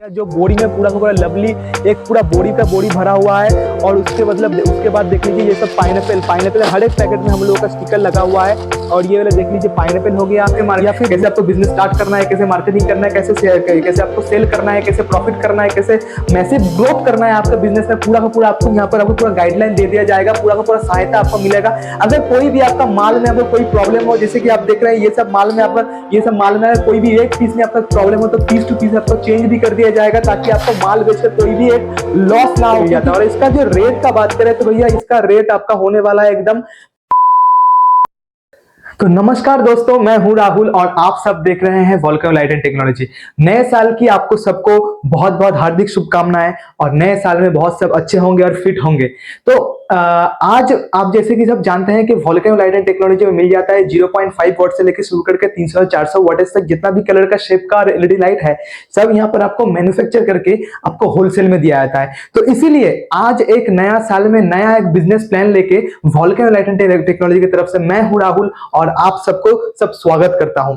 जो बोरी में पूरा का पूरा लवली एक पूरा बोरी का बोरी भरा हुआ है। और उसके मतलब उसके बाद देख लीजिए ये सब पाइनएप्पल हर एक पैकेट में हम लोगों का स्टिकर लगा हुआ है। और ये वाला देख लीजिए पाइनएप्पल हो गया आपके, या फिर कैसे आपको बिजनेस स्टार्ट करना है, कैसे मार्केटिंग करना है, कैसे आपको सेल करना है, कैसे प्रॉफिट करना है, कैसे मैसिव ग्रोथ करना है आपका बिजनेस में, पूरा का पूरा आपको यहाँ पर आपको पूरा गाइडलाइन दे दिया जाएगा, पूरा का पूरा सहायता आपको मिलेगा। अगर कोई भी आपका माल में अगर कोई प्रॉब्लम हो, जैसे कि आप देख रहे हैं ये सब माल में कोई भी एक पीस में आपका प्रॉब्लम हो तो पीस टू पीस आपको चेंज भी कर दिया जाएगा, ताकि आपको माल बेचकर कोई भी एक लॉस ना हो जाता। और इसका जो रेट का बात करें तो भैया इसका रेट आपका होने वाला है एकदम। तो नमस्कार दोस्तों, मैं हूं राहुल और आप सब देख रहे हैं वोल्केनो लाइट एंड टेक्नोलॉजी। नए साल की आपको सबको बहुत बहुत हार्दिक शुभकामनाएं, और नए साल में बहुत सब अच्छे होंगे और फिट होंगे। तो आज आप जैसे कि सब जानते हैं कि वोल्केनो लाइट एंड टेक्नोलॉजी में मिल जाता है 0.5 वॉट से लेकर शुरू करके 300 400 वॉट तक जितना भी कलर का शेप का एलईडी लाइट है, सब यहाँ पर आपको मैन्युफैक्चर करके आपको होलसेल में दिया जाता है। तो इसीलिए आज एक नया साल में नया एक बिजनेस प्लान लेके वोल्केनो लाइट एंड टेक्नोलॉजी की तरफ से मैं हूं राहुल और आप सबको सब स्वागत करता हूं।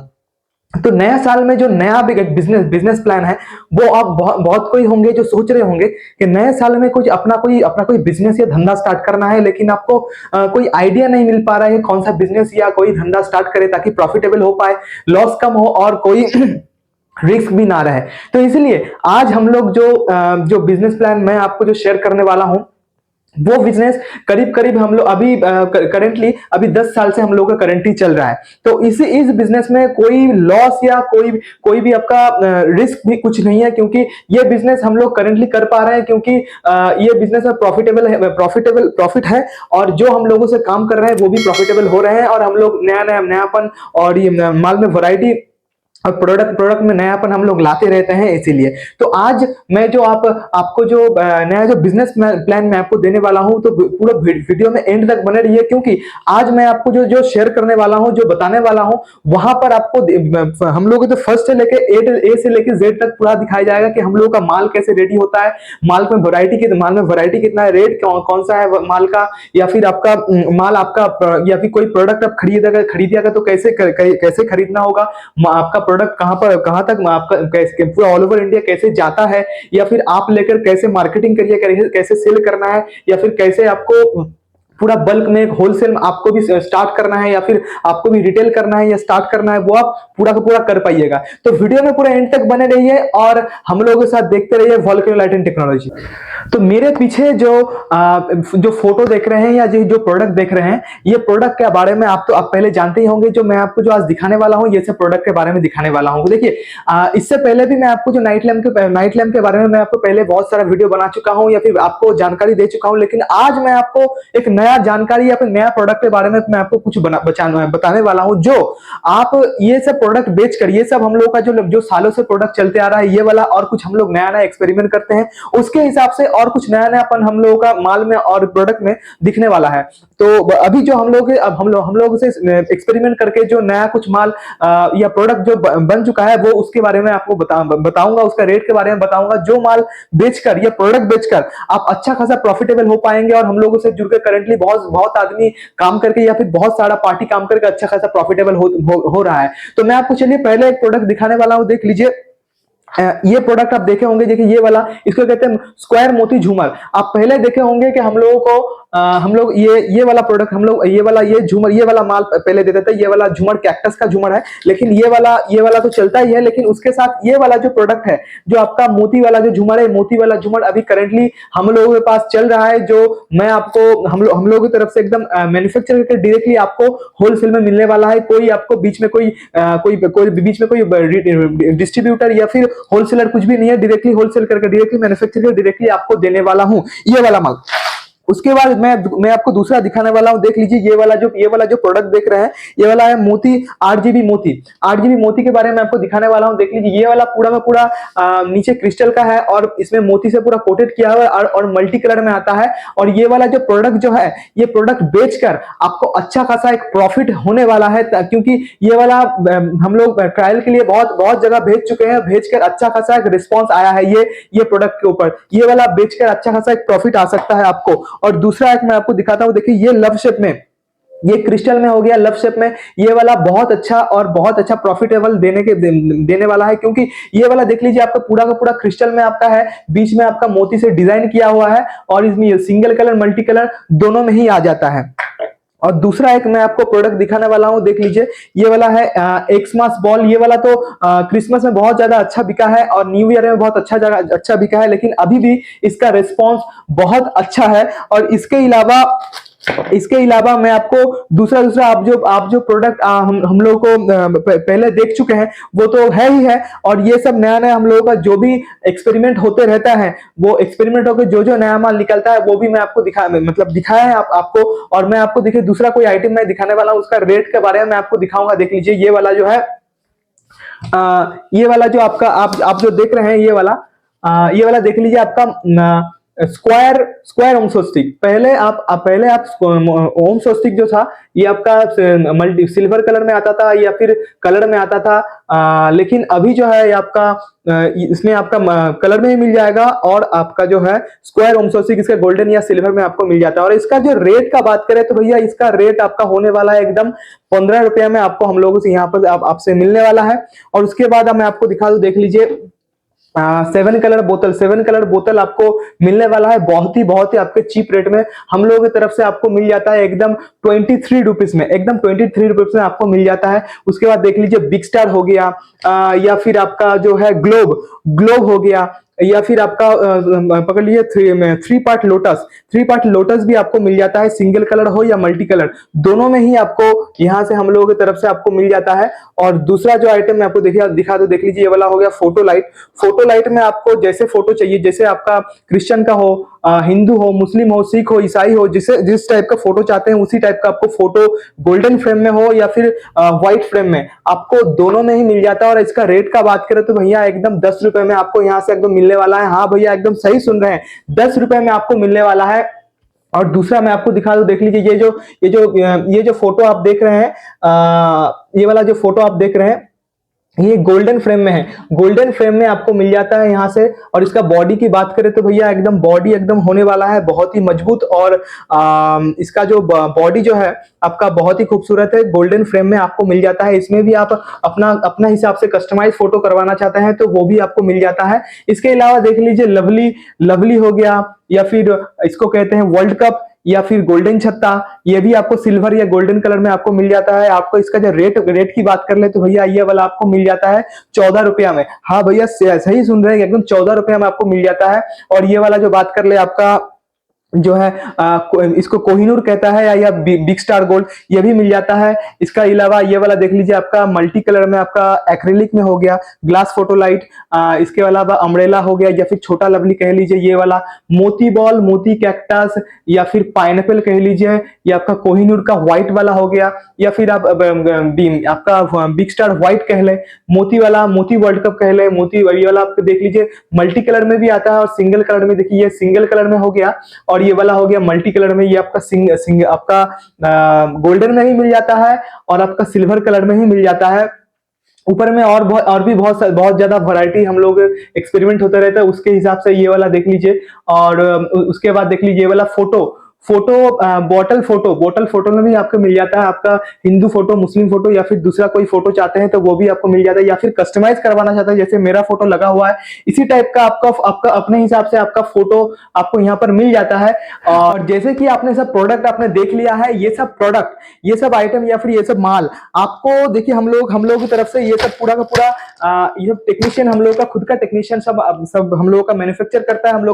तो नया साल में जो नया बिजनेस प्लान है, वो आप बहुत कोई होंगे जो सोच रहे होंगे कि नए साल में कुछ अपना कोई बिजनेस या धंधा स्टार्ट करना है, लेकिन आपको कोई आइडिया नहीं मिल पा रहा है कौन सा बिजनेस या कोई धंधा स्टार्ट करे ताकि प्रॉफिटेबल हो पाए, लॉस कम हो और कोई रिस्क भी ना रहे। तो इसलिए आज हम लोग जो बिजनेस प्लान मैं आपको जो शेयर करने वाला हूं, वो बिजनेस करीब हम लोग अभी करेंटली अभी 10 साल से हम लोग का करेंटली चल रहा है। तो इस बिजनेस में कोई लॉस या कोई भी आपका रिस्क भी कुछ नहीं है, क्योंकि ये बिजनेस हम लोग करेंटली कर पा रहे हैं, क्योंकि ये बिजनेस में प्रॉफिट है, और जो हम लोगों से काम कर रहे हैं वो भी प्रॉफिटेबल हो रहे हैं, और हम लोग नयापन और ये माल में वैरायटी और प्रोडक्ट में नयापन हम लोग लाते रहते हैं। इसीलिए तो आज मैं जो आपको जो नया जो बिजनेस प्लान मैं आपको देने वाला हूं, तो पूरा वीडियो में एंड तक बने रहिए, क्योंकि आज मैं आपको जो शेयर करने वाला हूं, जो बताने वाला हूं, वहां पर आपको हम लोग तो फर्स्ट से लेके ए से लेके जेड तक पूरा दिखाया जाएगा कि हम लोग का माल कैसे रेडी होता है, माल में वैरायटी कितना है, रेट कौन सा है माल का, या फिर आपका माल आपका या फिर कोई प्रोडक्ट आप खरीदिएगा तो कैसे खरीदना होगा, आपका प्रोडक्ट कहां तक आपका पूरा ऑल ओवर इंडिया कैसे जाता है, या फिर आप लेकर कैसे मार्केटिंग करिए, कैसे सेल करना है, या फिर कैसे आपको पूरा बल्क में एक होलसेल आपको भी स्टार्ट करना है, या फिर आपको भी रिटेल करना है या स्टार्ट करना है, वो आप पूरा का पूरा कर पाइएगा। तो वीडियो में पूरा एंड तक बने रहिए और हम लोगों के साथ देखते रहिए वोल्केनो लाइट एंड टेक्नोलॉजी। तो मेरे पीछे जो फोटो देख रहे हैं या जो प्रोडक्ट देख रहे हैं, ये प्रोडक्ट के बारे में आप पहले जानते ही होंगे। जो मैं आपको जो आज दिखाने वाला हूं, ये सब प्रोडक्ट के बारे में दिखाने वाला हूं। देखिए, इससे पहले भी मैं आपको जो नाइट लैम्प के बारे में मैं आपको पहले बहुत सारा वीडियो बना चुका हूं, या फिर आपको जानकारी दे चुका हूं, लेकिन आज मैं आपको एक नया जानकारी या फिर नया प्रोडक्ट के बारे में मैं आपको कुछ बताने वाला हूं, जो आप ये सब प्रोडक्ट बेचकर, ये सब हम लोग का जो सालों से प्रोडक्ट चलते आ रहा है ये वाला, और कुछ हम लोग नया एक्सपेरिमेंट करते हैं, उसके हिसाब से और कुछ नयापन हम लोगों का माल में और प्रोडक्ट में दिखने वाला है। तो अभी जो हम लोग से एक्सपेरिमेंट करके जो नया कुछ माल या प्रोडक्ट जो बन चुका है, वो उसके बारे में आपको बताऊंगा, उसका रेट के बारे में बताऊंगा, जो माल बेचकर या प्रोडक्ट बेचकर आप अच्छा खासा प्रॉफिटेबल हो पाएंगे। और हम लोगों से जुड़कर करेंटली बहुत आदमी काम करके या फिर बहुत सारा पार्टी काम करके अच्छा खासा प्रॉफिटेबल हो रहा है। तो मैं आपको चलिए पहले एक प्रोडक्ट दिखाने वाला हूं, देख लीजिए। ये प्रोडक्ट आप देखे होंगे, देखिए ये वाला, इसको कहते हैं स्क्वायर मोती झूमर। आप पहले देखे होंगे कि हम लोगों को हम लोग ये वाला प्रोडक्ट, हम लोग ये झूमर, ये वाला माल पहले देते थे। ये वाला झूमर कैक्टस का झूमर है, लेकिन ये वाला तो चलता ही है, लेकिन उसके साथ ये वाला जो प्रोडक्ट है, जो आपका मोती वाला जो झूमर है, मोती वाला झूमर अभी करेंटली हम लोगों के पास चल रहा है, जो मैं आपको हम लोगों की तरफ से एकदम मैन्युफैक्चर करके डायरेक्टली आपको होलसेल में मिलने वाला है। कोई आपको बीच में कोई डिस्ट्रीब्यूटर या फिर होलसेलर कुछ भी नहीं है, डायरेक्टली होलसेल करके डायरेक्टली मैन्युफैक्चर करके डायरेक्टली आपको देने वाला हूं ये वाला माल। उसके बाद मैं आपको दूसरा दिखाने वाला हूं, देख लीजिए ये वाला जो प्रोडक्ट देख रहे हैं, ये वाला है मोती 8GB मोती के बारे में आपको दिखाने वाला हूं। देख लीजिए, ये वाला पूरा का पूरा नीचे क्रिस्टल का है और इसमें मोती से पूरा कोटेड किया हुआ है और मल्टी कलर में आता है। और ये वाला जो प्रोडक्ट जो है, ये प्रोडक्ट बेचकर आपको अच्छा खासा एक प्रॉफिट होने वाला है, क्योंकि ये वाला हम लोग ट्रायल के लिए बहुत जगह भेज चुके हैं, भेजकर अच्छा खासा एक रिस्पॉन्स आया है ये प्रोडक्ट के ऊपर। ये वाला बेचकर अच्छा खासा एक प्रॉफिट आ सकता है आपको। और दूसरा एक मैं आपको दिखाता हूं, देखिए ये लव शेप में ये क्रिस्टल में हो गया, लव शेप में, ये वाला बहुत अच्छा और बहुत अच्छा प्रॉफिटेबल देने वाला है, क्योंकि ये वाला देख लीजिए आपका पूरा का पूरा क्रिस्टल में आपका है, बीच में आपका मोती से डिजाइन किया हुआ है और इसमें सिंगल कलर मल्टी कलर दोनों में ही आ जाता है। और दूसरा एक मैं आपको प्रोडक्ट दिखाने वाला हूं, देख लीजिए ये वाला है एक्समास बॉल। ये वाला तो क्रिसमस में बहुत ज्यादा अच्छा बिका है और न्यू ईयर में बहुत अच्छा बिका है, लेकिन अभी भी इसका रिस्पॉन्स बहुत अच्छा है। और इसके अलावा मैं आपको दूसरा दूसरा आप जो प्रोडक्ट हम लोग को पहले देख चुके हैं वो तो है ही है, और ये सब नया नया हम लोगों का जो भी एक्सपेरिमेंट होते रहता है, वो एक्सपेरिमेंट होकर जो जो नया माल निकलता है वो भी मैं आपको दिखाया है आपको। और मैं आपको देखिए दूसरा कोई आइटम मैं दिखाने वाला हूँ, उसका रेट के बारे में मैं आपको दिखाऊंगा। देख लीजिए ये वाला जो है ये वाला जो आपका आप जो देख रहे हैं ये वाला देख लीजिए आपका स्क्वायर स्क्वायर ओम स्वस्तिक। पहले आप ओम स्वस्तिक जो था ये आपका मल्टी सिल्वर कलर में आता था या फिर कलर में आता था, लेकिन अभी जो है ये आपका इसमें आपका कलर में ही मिल जाएगा, और आपका जो है स्क्वायर ओम स्वस्तिक इसका गोल्डन या सिल्वर में आपको मिल जाता है। और इसका जो रेट का बात करें तो भैया इसका रेट आपका होने वाला है एकदम 15 रुपया में आपको हम लोगों से यहाँ पर आपसे मिलने वाला है। और उसके बाद मैं आपको दिखा दूं, देख लीजिए 7 कलर बोतल आपको मिलने वाला है बहुत ही आपके चीप रेट में हम लोगों की तरफ से आपको मिल जाता है एकदम 23 रुपीज में, एकदम 23 रुपीज में आपको मिल जाता है। उसके बाद देख लीजिए बिग स्टार हो गया, या फिर आपका जो है ग्लोब हो गया, या फिर आपका पकड़ लीजिए थ्री पार्ट लोटस भी आपको मिल जाता है, सिंगल कलर हो या मल्टी कलर दोनों में ही आपको यहाँ से हम लोगों की तरफ से आपको मिल जाता है। और दूसरा जो आइटम मैं आपको दिखा दो, देख लीजिए ये वाला हो गया फोटो लाइट में आपको जैसे फोटो चाहिए, जैसे आपका क्रिश्चियन का हो, हिंदू हो, मुस्लिम हो, सिख हो, ईसाई हो, जिस टाइप का फोटो चाहते हैं उसी टाइप का आपको फोटो गोल्डन फ्रेम में हो या फिर व्हाइट फ्रेम में, आपको दोनों में ही मिल जाता है। और इसका रेट का बात करें तो भैया एकदम 10 रुपए में आपको यहाँ से एकदम मिलने वाला है। हाँ भैया एकदम सही सुन रहे हैं, 10 रुपए में आपको मिलने वाला है। और दूसरा मैं आपको दिखा दूं, देख लीजिए ये जो फोटो आप देख रहे हैं, ये वाला जो फोटो आप देख रहे हैं ये गोल्डन फ्रेम में है, गोल्डन फ्रेम में आपको मिल जाता है यहाँ से। और इसका बॉडी की बात करें तो भैया एकदम बॉडी एकदम होने वाला है बहुत ही मजबूत, और इसका जो बॉडी जो है आपका बहुत ही खूबसूरत है, गोल्डन फ्रेम में आपको मिल जाता है। इसमें भी आप अपना हिसाब से कस्टमाइज फोटो करवाना चाहते हैं तो वो भी आपको मिल जाता है। इसके अलावा देख लीजिए लवली हो गया, या फिर इसको कहते हैं वर्ल्ड कप, या फिर गोल्डन छत्ता, ये भी आपको सिल्वर या गोल्डन कलर में आपको मिल जाता है। आपको इसका जो रेट की बात कर ले तो भैया ये वाला आपको मिल जाता है 14 रुपया में। हाँ भैया सही सुन रहे हैं, एकदम 14 रुपया में आपको मिल जाता है। और ये वाला जो बात कर ले आपका जो है इसको कोहिनूर कहता है या बिग स्टार गोल्ड, ये भी मिल जाता है। इसका अलावा ये वाला देख लीजिए आपका मल्टी कलर में आपका एक्रिलिक में हो गया, ग्लास फोटो लाइट, इसके अलावा अम्ब्रेला हो गया या फिर छोटा लवली कह लीजिए, ये वाला मोती बॉल, मोती कैक्टस या फिर पाइनएप्पल कह लीजिए, ये आपका कोहिनूर का व्हाइट वाला हो गया, या फिर आप आपका बिग स्टार व्हाइट कह ले, मोती वाला मोती वर्ल्ड कप कह ले, मोती ये वाला आपको देख लीजिए मल्टी कलर में भी आता है और सिंगल कलर में, देखिए ये सिंगल कलर में हो गया और ये वाला हो गया मल्टी कलर में। ये आपका आपका गोल्डन में ही मिल जाता है और आपका सिल्वर कलर में ही मिल जाता है। ऊपर में और भी बहुत ज्यादा वैरायटी हम लोग एक्सपेरिमेंट होता रहता है, उसके हिसाब से ये वाला देख लीजिए। और उसके बाद देख लीजिए ये वाला बॉटल फोटो में भी आपको मिल जाता है। आपका हिंदू फोटो, मुस्लिम फोटो या फिर दूसरा कोई फोटो चाहते हैं तो वो भी आपको मिल जाता है, या फिर कस्टमाइज करवाना चाहते हैं जैसे मेरा फोटो लगा हुआ है इसी टाइप का आपका अपने हिसाब से आपका फोटो आपको यहाँ पर मिल जाता है। और जैसे कि आपने सब प्रोडक्ट आपने देख लिया है, ये सब आइटम या फिर ये सब माल आपको देखिए हम लोग की तरफ से ये सब पूरा का पूरा ये टेक्नीशियन हम लोग का खुद का टेक्नीशियन सब हम लोगों का मैन्युफैक्चर करता है। हम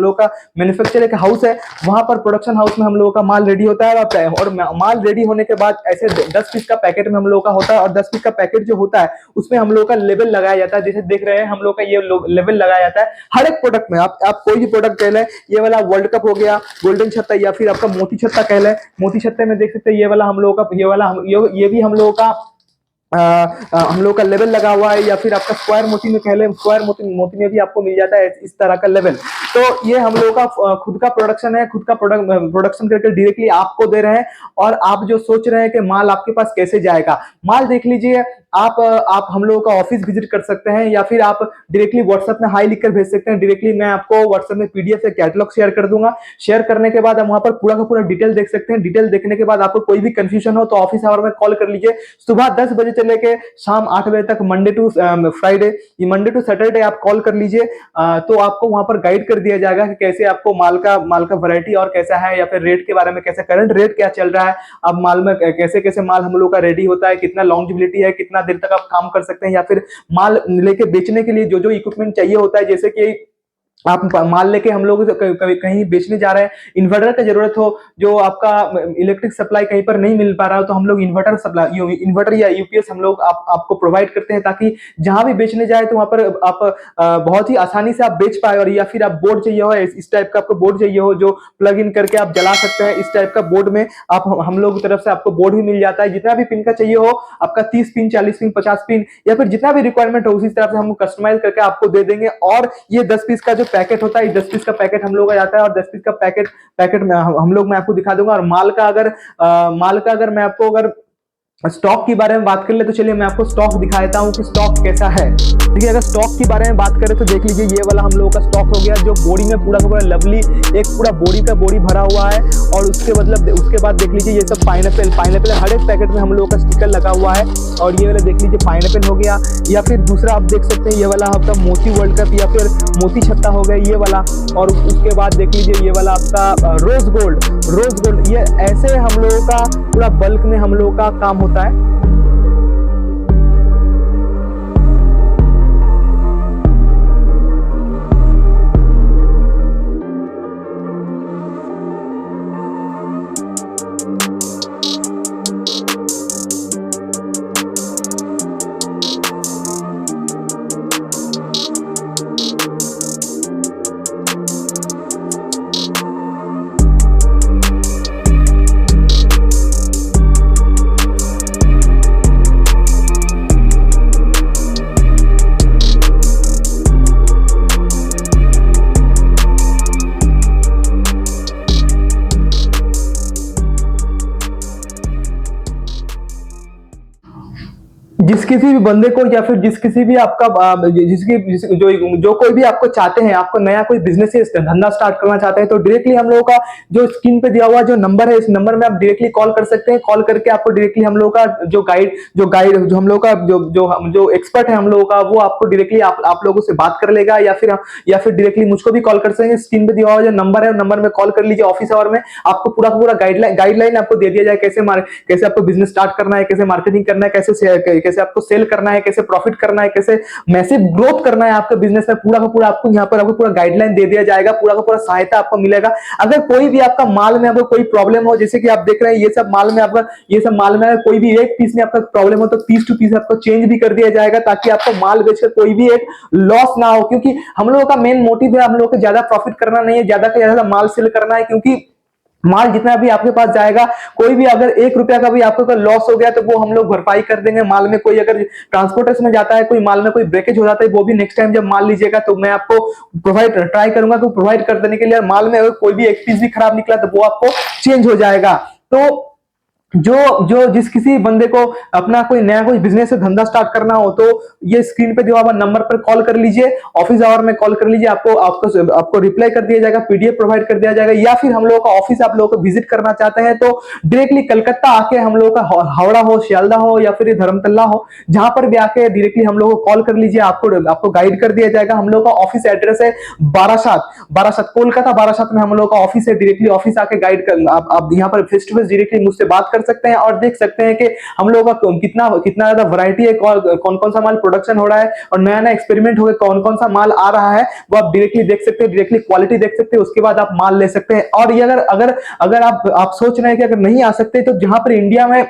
लोग का मैन्युफैक्चर एक हाउस है, वहां पर प्रोडक्शन हाउस में हम लोगों का माल रेडी होता है। और माल रेडी होने के बाद ऐसे 10 पीस का पैकेट में हम लोगों का होता है, और 10 पीस का पैकेट जो होता है उसमें हम लोग का लेवल लगाया जाता है। जैसे देख रहे हैं हम लोग का ये लेवल लगाया जाता है हर एक प्रोडक्ट में। आप कोई भी प्रोडक्ट कह लें, ये वाला वर्ल्ड कप हो गया, गोल्डन छत्ता या फिर आपका मोती छत्ता कह लें, मोती छत्ते में देख सकते हैं ये वाला हम लोगों का ये भी हम लोगों का हम लोग का लेवल लगा हुआ है, या फिर आपका स्क्वायर मोती में कह लें, स्क्वायर मोती मोती में भी आपको मिल जाता है इस तरह का लेवल। तो ये हम लोग का खुद का प्रोडक्शन है, खुद का प्रोडक्शन करके डायरेक्टली आपको दे रहे हैं। और आप जो सोच रहे हैं कि माल आपके पास कैसे जाएगा, माल देख लीजिए। आप हम लोगों का ऑफिस विजिट कर सकते हैं, या फिर आप डायरेक्टली व्हाट्सएप में हाई लिखकर भेज सकते हैं। डायरेक्टली मैं आपको व्हाट्सएप में पीडीएफ या कैटलॉग शेयर कर दूंगा। शेयर करने के बाद आप वहां पर पूरा का पूरा डिटेल देख सकते हैं। डिटेल देखने के बाद आपको कोई भी कंफ्यूजन हो तो ऑफिस आवर में कॉल कर लीजिए। सुबह 10 बजे से लेके शाम 8 बजे तक, मंडे टू फ्राइडे, ये मंडे टू सैटरडे आप कॉल कर लीजिए। तो आपको वहां पर गाइड कर दिया जाएगा कि कैसे आपको माल का वैरायटी और कैसा है, या फिर रेट के बारे में, कैसे करंट रेट क्या चल रहा है, अब माल में कैसे कैसे माल हम लोग का रेडी होता है, कितना लॉन्जिबिलिटी है, कितना देर तक आप काम कर सकते हैं, या फिर माल लेके बेचने के लिए जो जो इक्विपमेंट चाहिए होता है, जैसे कि आप माल लेके हम लोग कहीं बेचने जा रहे हैं, इन्वर्टर की जरूरत हो, जो आपका इलेक्ट्रिक सप्लाई कहीं पर नहीं मिल पा रहा हो, तो हम लोग इन्वर्टर या यूपीएस हम लोग आपको प्रोवाइड करते हैं, ताकि जहां भी बेचने जाए तो वहां पर आप बहुत ही आसानी से आप बेच पाए। और या फिर आप बोर्ड चाहिए हो, इस टाइप का आपको बोर्ड चाहिए हो जो प्लग इन करके आप जला सकते हैं, इस टाइप का बोर्ड में आप हम लोग की तरफ से आपको बोर्ड भी मिल जाता है। जितना भी पिन का चाहिए हो, आपका 30 पिन, 40 पिन, 50 पिन, या फिर जितना भी रिक्वायरमेंट हो, उसी तरह से हम कस्टमाइज करके आपको दे देंगे। और ये 10 पीस का जो पैकेट होता है, 10 पीस का पैकेट हम लोग का जाता है, और 10 पीस का पैकेट में हम लोग मैं आपको दिखा दूंगा। और माल का अगर मैं आपको अगर स्टॉक के बारे में बात कर ले तो चलिए मैं आपको स्टॉक दिखा देता हूँ कि स्टॉक कैसा है। देखिए, अगर स्टॉक के बारे में बात करें तो देख लीजिए, ये वाला हम लोगों का स्टॉक हो गया, जो बोरी में पूरा का पूरा लवली एक पूरा बोरी का बोरी भरा हुआ है। और उसके बाद देख लीजिए, ये सब पाइनएप्पल हर एक पैकेट में हम लोगों का स्टिकर लगा हुआ है। और ये वाला देख लीजिए पाइनएप्पल हो गया, या फिर दूसरा आप देख सकते हैं ये वाला आपका मोती वर्ल्ड कप, या फिर मोती छत्ता हो गया ये वाला। और उसके बाद देख लीजिए ये वाला आपका रोज गोल्ड। ये ऐसे हम लोगों का पूरा बल्क में हम लोगों का काम होता है। जिस किसी भी बंदे को, या फिर जिस किसी भी आपका जो कोई भी आपको चाहते हैं, आपको नया कोई बिजनेस या धंधा स्टार्ट करना चाहते हैं, तो डायरेक्टली हम लोगों का जो स्क्रीन पे दिया हुआ जो नंबर है, इस नंबर में आप डायरेक्टली कॉल कर सकते हैं। कॉल करके आपको डायरेक्टली हम लोगों का जो हम लोग का जो एक्सपर्ट है हम लोगों का, वो आपको डायरेक्टली आप लोगों से बात कर लेगा, या फिर डायरेक्टली मुझको भी कॉल कर सकते हैं। स्क्रीन पे दिया हुआ जो नंबर है, नंबर में कॉल कर लीजिए। ऑफिस आवर में आपको पूरा गाइडलाइन आपको दे दिया जाए, कैसे आपको बिजनेस स्टार्ट करना है, कैसे मार्केटिंग करना है, कैसे आपको सेल करना है, कैसे प्रॉफिट करना है, कैसे मैसिव ग्रोथ करना है आपके बिजनेस में, पूरा का पूरा आपको यहाँ पर आपको पूरा गाइडलाइन दे दिया जाएगा, पूरा का पूरा सहायता आपको मिलेगा। अगर कोई भी आपका माल में अगर कोई प्रॉब्लम हो, जैसे कि आप देख रहे हैं ये सब माल में अगर कोई भी एक पीस में आपका प्रॉब्लम हो, तो पीस टू पीस आपको चेंज भी कर दिया जाएगा, ताकि आपको माल बेचकर कोई भी एक लॉस ना हो। क्योंकि हम लोगों का मेन मोटिव है, हम लोगों को ज्यादा प्रॉफिट करना नहीं है, ज्यादा से ज्यादा माल सेल करना है। क्योंकि माल जितना भी आपके पास जाएगा, कोई भी अगर 1 रुपया का भी आपको लॉस हो गया तो वो हम लोग भरपाई कर देंगे। माल में कोई अगर ट्रांसपोर्टेशन में जाता है, कोई माल में कोई ब्रेकेज हो जाता है, वो भी नेक्स्ट टाइम जब माल लीजिएगा तो मैं आपको ट्राई करूंगा तो प्रोवाइड कर देने के लिए। माल में अगर कोई भी एक पीस भी खराब निकला तो वो आपको चेंज हो जाएगा। तो जो जिस किसी बंदे को अपना कोई नया कोई बिजनेस धंधा स्टार्ट करना हो, तो ये स्क्रीन पे दिया हुआ नंबर पर कॉल कर लीजिए, ऑफिस आवर में कॉल कर लीजिए। आपको रिप्लाई कर दिया जाएगा, पीडीएफ प्रोवाइड कर दिया जाएगा। या फिर हम लोगों का ऑफिस आप लोगों को विजिट करना चाहते हैं तो डायरेक्टली कलकत्ता आके हम लोगों का हावड़ा हो, शियालदा हो, या फिर धर्मतला हो, जहां पर भी आके डायरेक्टली हम लोगों को कॉल कर लीजिए, आपको गाइड कर दिया जाएगा। हम लोग का ऑफिस एड्रेस है बारासात कोलकाता, बारासात में हम लोग का ऑफिस है। डायरेक्टली ऑफिस आके गाइड कर आप यहाँ पर फेस टू फेस डायरेक्टली मुझसे बात कर सकते हैं, और देख सकते हैं कि हम लोगों का कितना ज्यादा वैरायटी है, कौन कौन सा माल प्रोडक्शन हो रहा है, और नया नया एक्सपेरिमेंट हो गया, कौन कौन सा माल आ रहा है, वो आप डायरेक्टली देख सकते हैं, डायरेक्टली क्वालिटी देख सकते हैं। उसके बाद आप माल ले सकते हैं। और ये अगर आप सोच रहे हैं कि अगर नहीं आ सकते, तो जहां पर इंडिया में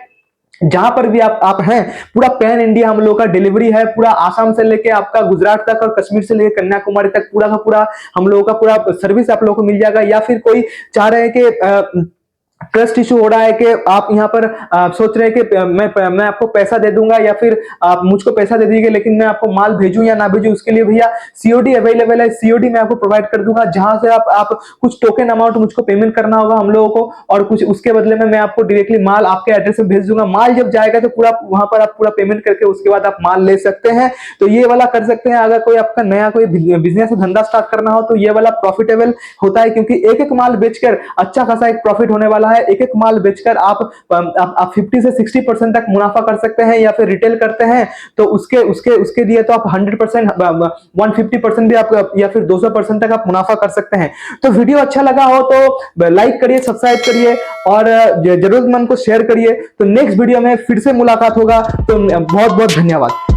जहां पर भी आप हैं, पूरा पैन इंडिया हम लोग का डिलीवरी है। पूरा आसाम से लेके आपका गुजरात तक, और कश्मीर से लेके कन्याकुमारी तक पूरा का पूरा हम लोगों का पूरा सर्विस आप लोगों को मिल जाएगा। या फिर कोई चाह रहे हैं कि ट्रस्ट इशू हो रहा है कि आप यहाँ पर सोच रहे हैं कि मैं आपको पैसा दे दूंगा या फिर आप मुझको पैसा दे दीजिए, लेकिन मैं आपको माल भेजूं या ना भेजूं, उसके लिए भैया सीओडी अवेलेबल है। सीओडी मैं आपको प्रोवाइड कर दूंगा, जहां से आप कुछ टोकन अमाउंट मुझको पेमेंट करना होगा हम लोगों को, और कुछ उसके बदले में मैं आपको डायरेक्टली माल आपके एड्रेस में भेज दूंगा। माल जब जाएगा तो पूरा वहां पर आप पूरा पेमेंट करके उसके बाद आप माल ले सकते हैं। तो ये वाला कर सकते हैं। अगर कोई आपका नया कोई बिजनेस धंधा स्टार्ट करना हो तो ये वाला प्रॉफिटेबल होता है, क्योंकि एक एक माल बेचकर अच्छा खासा एक प्रॉफिट होने वाला है। एक एक माल बेचकर आप 50 से 60% तक मुनाफा कर सकते हैं, या फिर रिटेल करते हैं तो उसके उसके उसके लिए तो आप 100% 150% भी आप या फिर 200% तक आप मुनाफा कर सकते हैं। तो वीडियो अच्छा लगा हो तो लाइक करिए, सब्सक्राइब करिए और जरूरतमंद को शेयर करिए। तो नेक्स्ट वीडियो में फिर से मुलाकात होगा। तो बहुत बहुत धन्यवाद।